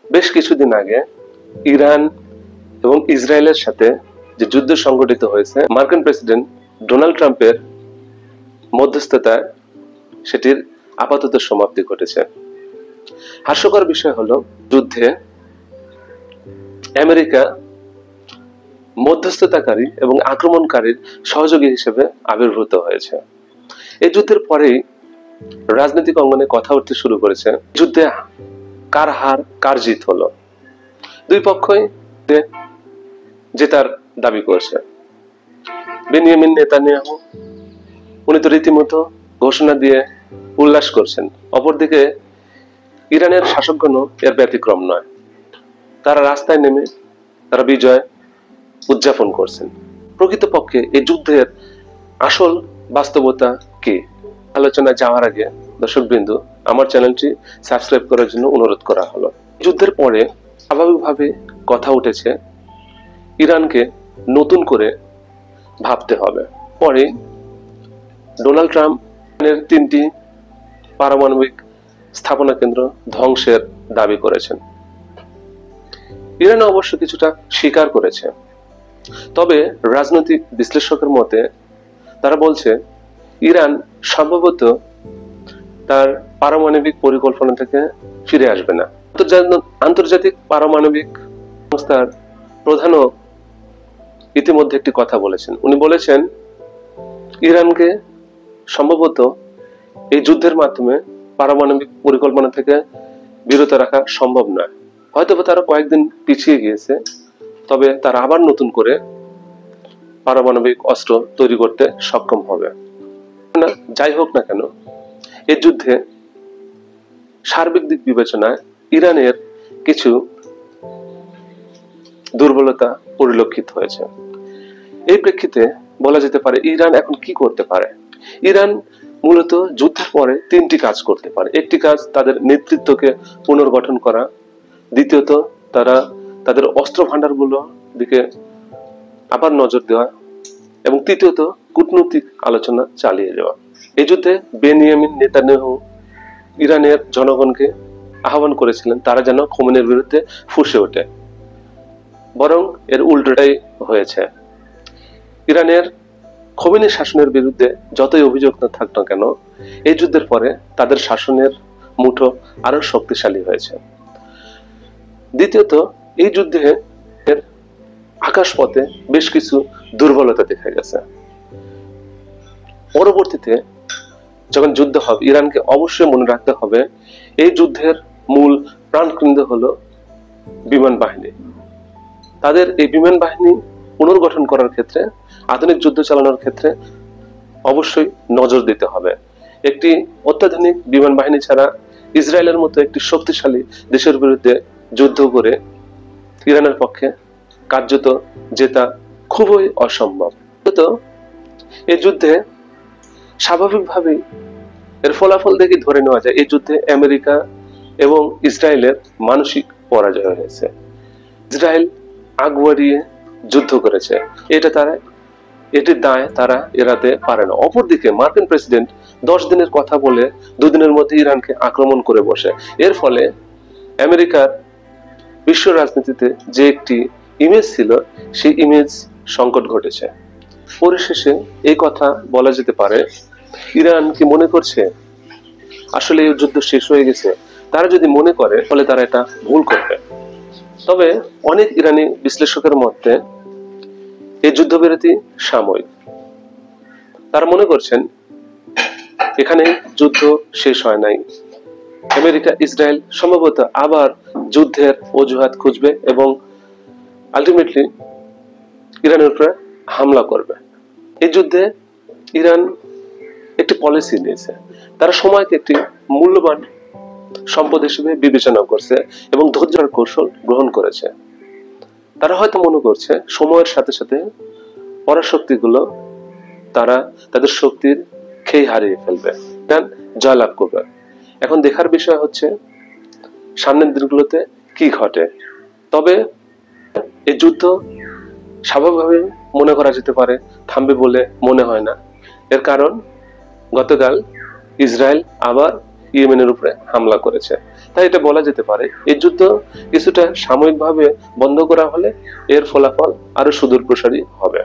বেশ কিছুদিন আগে ইরান এবং ইসরায়েলের সাথে যে যুদ্ধ সংঘটিত হয়েছে, মার্কিন প্রেসিডেন্ট ডোনাল্ড ট্রাম্পের মধ্যস্থতায় সেটির আপাতত সমাপ্তি ঘটেছে। হাস্যকর বিষয় হলো, যুদ্ধে আমেরিকা মধ্যস্থতাকারী এবং আক্রমণকারীর সহযোগী হিসেবে আবির্ভূত হয়েছে। এই যুদ্ধের পরেই রাজনৈতিক অঙ্গনে কথা উঠতে শুরু করেছে, যুদ্ধে কার হার কার জিত হলো। দুই পক্ষই জেতার দাবি করছে। বেনিয়ামিন নেতানিয়াহু উনি তো রীতিমতো ঘোষণা দিয়ে উল্লাস করছেন। অপরদিকে ইরানের শাসকগণ এর ব্যতিক্রম নয়। তারা রাস্তায় নেমে তারা বিজয় উদযাপন করছেন। প্রকৃতপক্ষে এই যুদ্ধের আসল বাস্তবতা কি? আলোচনায় যাওয়ার আগে দর্শকবৃন্দ, আমার চ্যানেলটি সাবস্ক্রাইব করার জন্য অনুরোধ করা হলো। যুদ্ধের পরে স্বাভাবিকভাবে কথা উঠেছে ইরানকে নতুন করে ভাবতে হবে। পরে ডোনাল্ড ট্রাম্পের 3টি পারমাণবিক স্থাপনা কেন্দ্র ধ্বংসের দাবি করেছেন। ইরান অবশ্য কিছুটা স্বীকার করেছে, তবে রাজনৈতিক বিশ্লেষকের মতে তারা বলছে ইরান সম্ভবত তার পারমাণবিক পরিকল্পনা থেকে ফিরে আসবে না। আন্তর্জাতিক পারমাণবিক সংস্থার প্রধানও ইতিমধ্যে একটি কথা বলেছেন। উনি বলেছেন ইরানকে সম্ভবত এই যুদ্ধের মাধ্যমে পারমাণবিক পরিকল্পনা থেকে বিরত রাখা সম্ভব নয়। হয়তো তারা কয়েকদিন পিছিয়ে গিয়েছে, তবে তারা আবার নতুন করে পারমাণবিক অস্ত্র তৈরি করতে সক্ষম হবে। যাই হোক না কেন, এই যুদ্ধে সার্বিক দিক বিবেচনায় ইরানের কিছু দুর্বলতা পরিলক্ষিত হয়েছে। এই প্রেক্ষিতে বলা যেতে পারে ইরান এখন কি করতে পারে। ইরান মূলত যুদ্ধের পরে 3টি কাজ করতে পারে। একটি কাজ তাদের নেতৃত্বকে পুনর্গঠন করা, দ্বিতীয়ত তারা তাদের অস্ত্র ভান্ডারগুলোর দিকে আবার নজর দেওয়া, এবং তৃতীয়ত কূটনৈতিক আলোচনা চালিয়ে যাওয়া। এই যুদ্ধে বেনিয়ামিন নেতানিয়াহু ইরানের জনগণকে আহ্বান করেছিলেন তারা যেন খোমেনির বিরুদ্ধে ফুঁসে ওঠে, বরং এর উল্টোটাই হয়েছে। ইরানের খোমেনি শাসনের বিরুদ্ধে যতই অভিযোগ না থাক না কেন, এই যুদ্ধের পরে তাদের শাসনের মুঠো আরো শক্তিশালী হয়েছে। দ্বিতীয়ত, এই যুদ্ধে আকাশপথে বেশ কিছু দুর্বলতা দেখা গেছে। পরবর্তীতে যখন যুদ্ধ হবে, ইরানকে অবশ্যই মনে রাখতে হবে এই যুদ্ধের মূল প্রাণকেন্দ্র হলো বিমান বাহিনী। তাদের এই বিমান বাহিনী পুনর্গঠন করার ক্ষেত্রে, আধুনিক যুদ্ধ চালানোর ক্ষেত্রে অবশ্যই নজর দিতে হবে। একটি অত্যাধুনিক বিমান বাহিনী ছাড়া ইসরায়েলের মতো একটি শক্তিশালী দেশের বিরুদ্ধে যুদ্ধ করে ইরানের পক্ষে কার্যত জেতা খুবই অসম্ভব। তো এই যুদ্ধে স্বাভাবিকভাবেই এর ফলাফল দেখে ধরে নেওয়া যায় এই যুদ্ধে আমেরিকা এবং ইসরায়েলের মানসিক পরাজয় হয়েছে। ইসরায়েল আগ বাড়িয়ে যুদ্ধ করেছে, এটির দায় তারা এড়াতে পারে না। অপরদিকে মার্কিন প্রেসিডেন্ট 10 দিনের কথা বলে 2 দিনের মধ্যে ইরানকে আক্রমণ করে বসে। এর ফলে আমেরিকার বিশ্ব রাজনীতিতে যে একটি ইমেজ ছিল, সেই ইমেজ সংকট ঘটেছে। পরিশেষে এই কথা বলা যেতে পারে, ইরান কি মনে করছে আসলে এই যুদ্ধ শেষ হয়ে গেছে? তারা যদি মনে করে তাহলে তারা এটা ভুল করবে। তবে অনেক ইরানি বিশ্লেষকের মতে এই যুদ্ধবিরতি সাময়িক। তারা মনে করছেন এখানে যুদ্ধ শেষ হয় নাই। আমেরিকা ইসরায়েল সম্ভবত আবার যুদ্ধের অজুহাত খুঁজবে এবং আলটিমেটলি ইরানের উপরে হামলা করবে। এই যুদ্ধে ইরান একটি পলিসি নিয়েছে। তারা সময়কে একটি মূল্যবান সম্পদ হিসেবে বিবেচনা করছে এবং ধৈর্যের কৌশল গ্রহণ করেছে। তারা হয়তো মনে করছে সময়ের সাথে সাথে পরাশক্তিগুলো তারা তাদের শক্তির খেই হারিয়ে ফেলবে, জয়লাভ করবে। এখন দেখার বিষয় হচ্ছে সামনের দিনগুলোতে কি ঘটে। তবে এই যুদ্ধ স্বাভাবিকভাবে মনে করা যেতে পারে থামবে বলে মনে হয় না। এর কারণ গতকাল ইসরায়েল আবার ইয়েমেনের উপরে হামলা করেছে। তাই এটা বলা যেতে পারে এই যুদ্ধ কিছুটা সাময়িকভাবে বন্ধ করা হলে এর ফলাফল আরো সুদূর প্রসারী হবে।